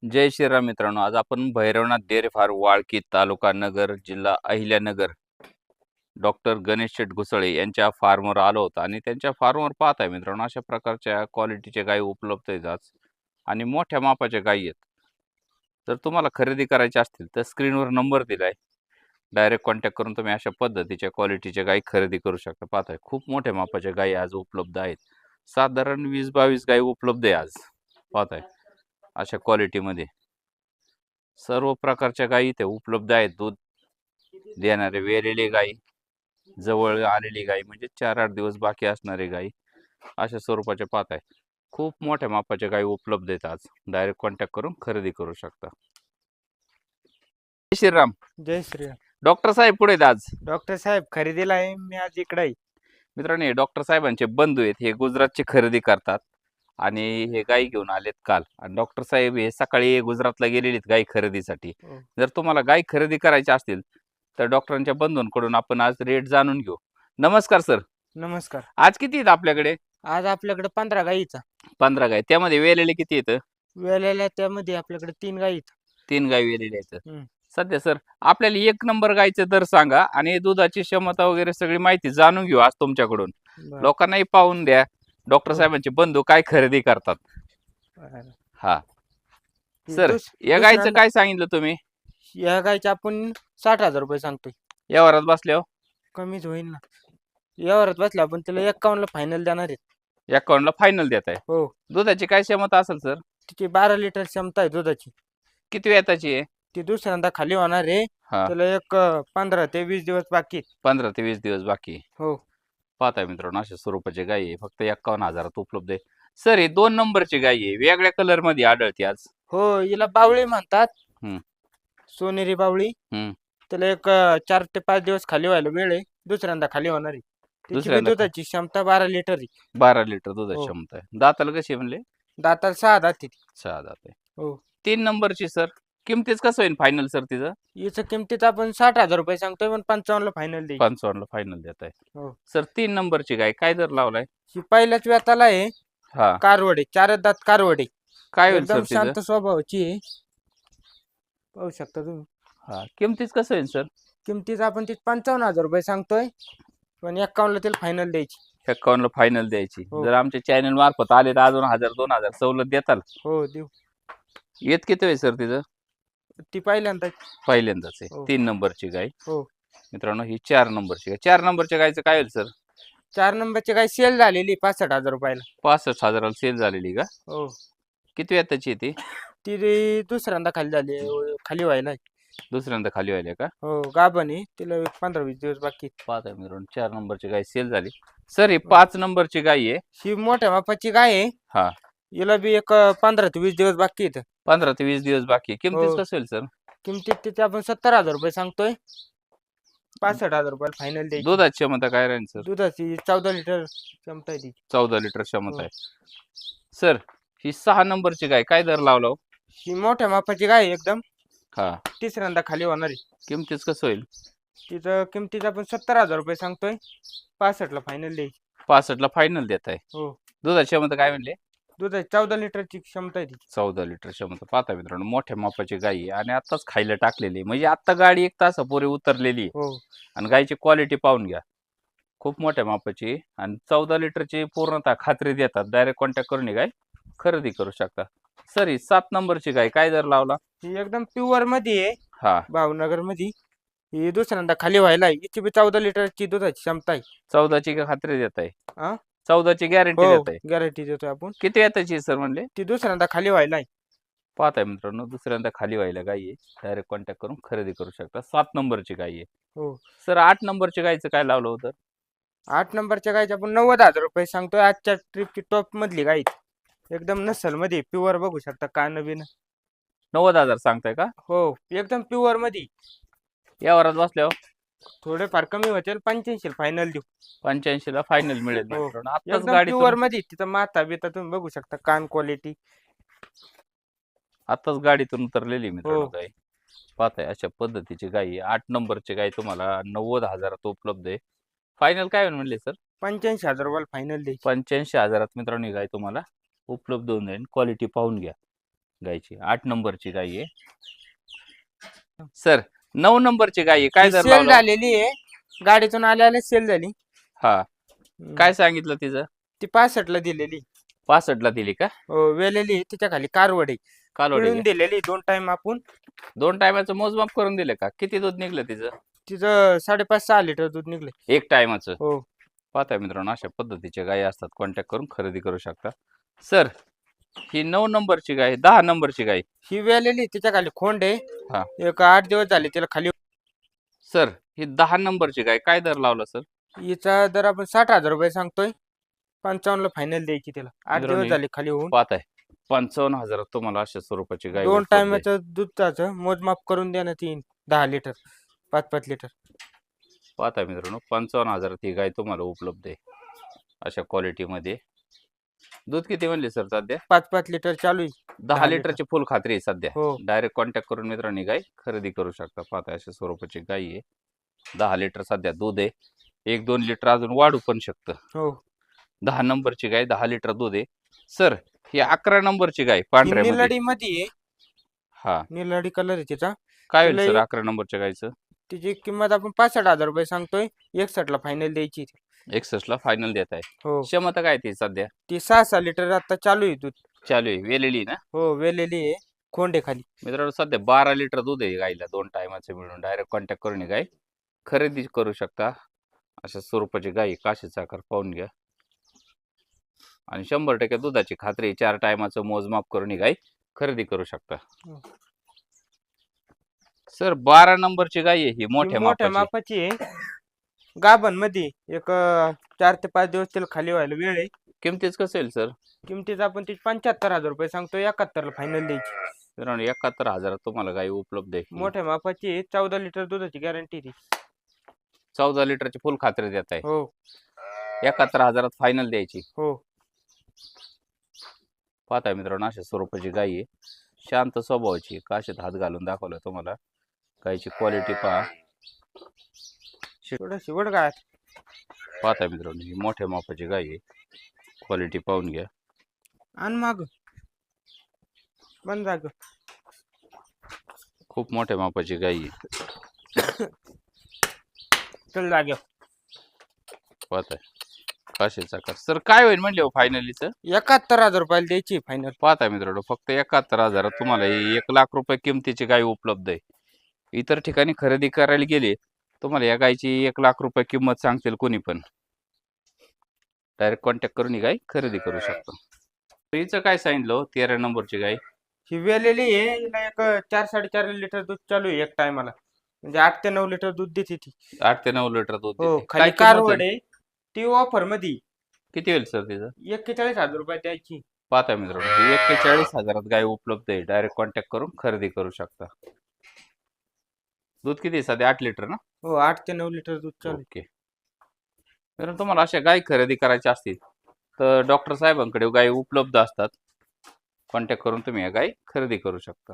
जय श्रीराम मित्रांनो. आज आपण भैरवनाथ डेअरी फार्म वाळकी तालुका नगर जिल्हा अहिल्यानगर डॉक्टर गणेश शेठ घुसळे यांच्या फार्मवर आलो होतो आणि त्यांच्या फार्मवर पाहत आहे मित्रांनो अशा प्रकारच्या क्वालिटीच्या गायी उपलब्ध आहेत आज आणि मोठ्या मापाच्या गायी आहेत. जर तुम्हाला खरेदी करायची असतील तर स्क्रीनवर नंबर दिलाय, डायरेक्ट कॉन्टॅक्ट करून तुम्ही अशा पद्धतीच्या क्वालिटीच्या गायी खरेदी करू शकता. पाहताय खूप मोठ्या मापाच्या गायी आज उपलब्ध आहेत. साधारण 20-22 गायी उपलब्ध आहे आज. पाहताय अशा क्वालिटीमध्ये सर्व प्रकारच्या गायी इथे उपलब्ध आहेत. दूध देणारे वेलेले गायी, जवळ आलेली गाय म्हणजे 4-8 दिवस बाकी असणारी गायी, अशा स्वरूपाच्या पाहत आहे. खूप मोठ्या मापाच्या गायी उपलब्ध आहेत आज. डायरेक्ट कॉन्टॅक्ट करून खरेदी करू शकता. जय श्रीराम. जय श्रीराम. डॉक्टर साहेब पुढे आहेत आज. डॉक्टर साहेब खरेदीला आहे, मी आज इकडे आहे. मित्रांनो, हे डॉक्टर साहेबांचे बंधू आहेत. हे गुजरातची खरेदी करतात आणि हे गायी घेऊन आलेत काल. आणि डॉक्टर साहेब हे सकाळी गुजरातला गेलेले गायी खरेदीसाठी. जर तुम्हाला गायी खरेदी करायची असतील तर डॉक्टरांच्या बंधूंकडून आपण आज रेट जाणून घेऊ. नमस्कार सर. नमस्कार. आज किती आहेत आपल्याकडे? आज आपल्याकडे 15 गायीचा. 15 गाय. त्यामध्ये वेलेले किती आहेत? वेलेल्या त्यामध्ये आपल्याकडे 3 गायी. 3 गाय वेलेले आहेत. हम्म. सध्या सर आपल्याला 1 नंबर गायचे दर सांगा आणि दुधाची क्षमता वगैरे सगळी माहिती जाणून घेऊ आज तुमच्याकडून. बरं. लोकांनाही पाहून द्या डॉक्टर साहेबांचे बंधू काय खरेदी करतात. बरं. हा ती सर, या गायचं दुसऱ्यांदा- काय सांगितलं तुम्ही? या गायचे आपण 60,000 रुपये सांगतोय. व्यवहारात बसल्यावर कमीच होईल ना. यावरच बसला आपण त्याला 51 ला फायनल देणार आहेत. अकाउंटला फायनल देत आहे. हो. दुधाची काय क्षमता असेल सर? तिची 12 लिटर क्षमता आहे दुधाची. किती वेताची आहे? ती दुसऱ्यांदा खाली होणार आहे. हा, त्याला एक 15 ते 20 दिवस बाकी आहेत. 15 ते 20 दिवस बाकी. हो. पाहताय मित्रांनो अशा स्वरूपाची गाय आहे. फक्त 51,000 उपलब्ध आहे. सर, ही 2 नंबरची गाय आहे, वेगळ्या कलर मध्ये आढळते आज. हो, हिला बावळी म्हणतात. हम्म. सोनेरी बावळी. हम्म. त्याला एक 4 ते 5 दिवस खाली व्हायला वेळ आहे. दुसऱ्यांदा खाली होणार आहे. त्याची बी दुसऱ्यांदा दुधाची क्षमता 12 लिटर आहे. 12 लिटर दुधाची हो. क्षमता आहे. दाताला कशी आहे म्हणले? दाताला 6 दात आहे ती. 6 दात आहे. हो. 3 नंबरची सर, किमतीच कसं होईल फायनल सर तिचं? हिचं किमतीत आपण 60,000 रुपये सांगतोय, पण 55 ला फायनल देईल. 55 ला फायनल देत आहे. हो. सर, 3 नंबरची गाय काय दर लावलाय? ही पहिल्याच व्यताला आहे. हा, कारवडे 4 दात कारवडे. काय होईल सर एकदम तिचं? शांत स्वभावाची आहे. पाहू शकता तुम्ही. हा, किमतीच कसं होईल सर? किमतीत आपण ती 55,000 रुपये सांगतोय, पण 51 ला तिला फायनल द्यायची. 51 ला फायनल द्यायची. हो. जर आमच्या चॅनल मार्फत आले तर अजून 1000-2000 सवलत देताल? हो देऊ. येत किती आहे सर तिचं? ती पहिल्यांदा. पहिल्यांदाच आहे. हो. 3 नंबरची गाय. हो. मित्रांनो, ही 4 नंबरची गाय. 4 नंबरच्या गायचं काय होईल सर? 4 नंबरची गाय सेल झालेली 65,000 रुपयाला. 65,000 सेल झालेली का? हो. किती वेताची आहे ती? ती दुसऱ्यांदा खाली झाली, खाली व्हायला. दुसऱ्यांदा खाली व्हायला का? हो, गाभण आहे. तिला 15-20 दिवस बाकी आहेत. 5 आहे मित्रांनो. 4 नंबरची गाय सेल झाली. सर, ही 5 नंबरची गाय आहे. ही मोठ्या मापाची गाय आहे. हा, हिला बी एक 15 ते 20 दिवस बाकी आहेत. 15 ते 20 दिवस बाकी. किमतीच हो. कसं होईल सर? किमतीत तिथे आपण 70,000 रुपये सांगतोय. 65,000 रुपयाला फायनल द्यायची. दुधाची क्षमता काय राहील सर? दुधाची 14 लिटर क्षमता आहे ती. 14 लिटर क्षमता हो. आहे. सर, ही 6 नंबरची गाय काय दर लावला हो? ही मोठ्या मापाची गाय आहे एकदम. हा, तिसऱ्यांदा खाली होणार आहे. किमतीच कसं होईल? तिचं किमतीत आपण 70,000 रुपये सांगतोय. 65 ला फायनल द्यायची. 65 ला फायनल देत आहे. हो. दुधाची क्षमता काय म्हणले? दुधाची 14 लिटरची क्षमता आहे ती. 14 लिटर क्षमता. पाहता मित्रांनो, मोठ्या मापाची गाय आहे आणि आताच खायला टाकलेली, म्हणजे आता गाडी 1 तासापूर्वी उतरलेली आहे. हो. आणि गायची क्वालिटी पाहून घ्या, खूप मोठ्या मापाची आणि 14 लिटरची पूर्णतः खात्री देतात. डायरेक्ट कॉन्टॅक्ट करून ही गाय खरेदी करू शकता. सर, ही 7 नंबरची गाय काय दर लावला? ही एकदम प्युअर मध्ये आहे. हा, भावनगर मध्ये. ही दुसऱ्यांदा खाली व्हायला आहे. हिची बी 14 लिटरची दुधाची क्षमता आहे. 14ची का खात्री देत आहे? हा? 14ची गॅरंटी हो, देत आहे. गॅरंटी देतोय आपण. किती येताची सर म्हणले? ती दुसऱ्यांदा खाली व्हायला आहे. पाहताय मित्रांनो, दुसऱ्यांदा खाली व्हायला गाय आहे. डायरेक्ट कॉन्टॅक्ट करून खरेदी करू शकता. 7 नंबरची गाय आहे. हो. सर, 8 नंबरच्या गायचं काय लावलं होतं? 8 नंबरच्या गायचे आपण 90,000 रुपये सांगतोय. आजच्या ट्रिपची टॉप मधली गाय आहे. एकदम नसल मध्ये प्युअर बघू शकता. कान बिन. 90,000 सांगताय का? हो, एकदम प्युअर मध्ये. यावरात बसल्यावर थोडेफार कमी होतील. 85 फायनल देऊ. 85 ला फायनल मिळेल हो. मित्रांनो. आताच एकदम गाडी प्युअर मध्ये. तिथं माथा बिता तुम्ही बघू शकता. कान क्वालिटी. आताच गाडीतून उतरलेली मित्रांनो हो. गाय. पाहताय अशा पद्धतीची गाय आहे. 8 नंबरची गाय तुम्हाला 90,000 उपलब्ध आहे. फायनल काय होईल म्हणले सर? 85,000 रुपयाला फायनल द्यायची. 85,000 मित्रांनो ही गाय तुम्हाला उपलब्ध होऊन जाईल. क्वालिटी पाहून घ्या. गायची 8 नंबरची गाय आहे. सर 9 नंबरची गाय आहे, काय दर सेल लावला? झालेली आहे, गाडीतून आल्याला सेल झाली. हा, काय सांगितलं तिचं? ती 65 ला दिलेली. 65 ला दिली का? हो, वेलेली आहे, तिच्या खाली कारवड आहे. कालवडी पिळून आहे. दिलेली 2 टाइम आपण. 2 टायमाचं मोजमाप करून दिलं का? किती दूध निघलं तिचं? तिचं 5.5-6 लिटर दूध निघले. 1 टायमाचं. हो. पाहताय मित्रांनो, अशा पद्धतीच्या गायी असतात, कॉन्टॅक्ट करून खरेदी करू शकता. सर ही 9 नंबरची गाय, 10 नंबरची गाय. ही वेलेली, तिच्या खाली खोंड आहे. हा. एक 8 दिवस झाले तिला खाली. सर ही 10 नंबरची गाय, काय दर लावला सर? हिचा दर आपण 60,000 रुपये सांगतोय. 55 ला फायनल द्यायची तिला. 8 दिवस मित्रांनो, झाले खाली होऊन. पाहताय 55,000 तुम्हाला अशा स्वरूपाची गाय 2 उपलब्ध आहे. टायमाचं दुधाचं मोजमाप करून देण्यात येईल. 10 लिटर, 5-5 लिटर. पाहताय मित्रांनो, 55,000 ही गाय तुम्हाला उपलब्ध आहे अशा क्वालिटीमध्ये. दूध किती म्हणले सर सध्या? 5-5 लिटर चालू आहे. 10 10 लिटरची फुल खात्री आहे सध्या. हो. डायरेक्ट कॉन्टॅक्ट करून मित्रांनी गाय खरेदी करू शकता. पाहताय अशा स्वरूपाची गाय आहे. 10 लिटर सध्या दूध आहे. 1-2 लिटर अजून वाढू पण शकतं. हो. 10 नंबरची गाय, 10 लिटर दूध आहे. सर ही 11 नंबरची गाय ही पांढऱ्यामध्ये. निलडी मध्ये आहे. हा, निलडी कलर आहे तिचा. काय होईल तिला सर एक- 11 नंबरच्या गायचं? तिची किंमत आपण 65,000 रुपये सांगतोय. 61 ला फायनल द्यायची. 61 ला फायनल देत आहे. हो. क्षमता काय ती सध्या? ती 6-6 लिटर आता चालू आहे दूध. चालू आहे, वेलेली ना हो, वेलेली आहे, खोंड आहे खाली. मित्रांनो. सध्या 12 लिटर दूध आहे गाईला, 2 टायमाचे मिळून. डायरेक्ट कॉन्टॅक्ट करून ही गाय खरेदी करू शकता. अशा स्वरूपाची गाय, काशीचा आकार पाहून घ्या. आणि 100% दुधाची खात्री, 4 टायमाचं मोजमाप करून ही गाय खरेदी करू शकता. हो. सर 12 नंबरची गाय आहे ही, ही मोठ्या मोठ्या मापाची. मापाची आहे. गाभण मध्ये एक 4 ते 5 दिवस तिला खाली व्हायला वेळ आहे. किमतीच कसं येईल सर? किमतीच आपण ती 75,000 रुपये सांगतोय. 71 ला फायनल द्यायची. मित्रांनो 71,000 तुम्हाला गाय उपलब्ध आहे. मोठ्या मापाची आहे. 14 लिटर दुधाची गॅरंटी ती. 14 लिटरची फुल खात्री देत आहे. हो. 71,000 फायनल द्यायची. हो. पाहताय मित्रांनो, अशा स्वरूपाची गाय आहे. शांत स्वभावाची, काशीत हात घालून दाखवलं तुम्हाला. गायची क्वालिटी पहा. थोडं शिवड काय. पाहताय मित्रांनो, ही मोठ्या मापाची गाय आहे. क्वालिटी पाहून घ्या. आणि माग बंद जाग. खूप मोठ्या मापाची गाय आहे. चल जागे. पाहताय काशीचा आकार. सर काय होईल म्हणले हो फायनलीचं? 71,000 रुपयाला द्यायची फायनल. पाहताय मित्रांनो, फक्त 71,000 तुम्हाला ही 1,00,000 रुपये किमतीची गाय उपलब्ध आहे. इतर ठिकाणी खरेदी करायला गेले तुम्हाला या गायची 1,00,000 रुपये किंमत सांगतील कोणी पण. डायरेक्ट कॉन्टॅक्ट करून ही गाय खरेदी करू शकता. हिचं काय सांगितलं 13 नंबरची गाय? ही वेलेली आहे. हिला एक 4-4.5 लिटर दूध चालू आहे एक टायमाला. म्हणजे 8 ते 9 लिटर दूध देते ती. 8 ते 9 लिटर दूध हो, देते. खाली काय किंमत कारवड आहे? आहे. ती ऑफर मध्ये किती होईल सर तिचं? 41,000 रुपये द्यायची. पाहता मित्रांनो, ही 41,000 गाय उपलब्ध आहे. डायरेक्ट कॉन्टॅक्ट करून खरेदी करू शकता. दूध किती आहे सध्या? 8 लिटर ना? हो, 8 ते 9 लिटर दूध चालू आहे. ओके. तर तुम्हाला अशा गाय खरेदी करायच्या असतील तर डॉक्टर साहेबांकडे गाय उपलब्ध असतात. कॉन्टॅक्ट करून तुम्ही या गाय खरेदी करू शकता.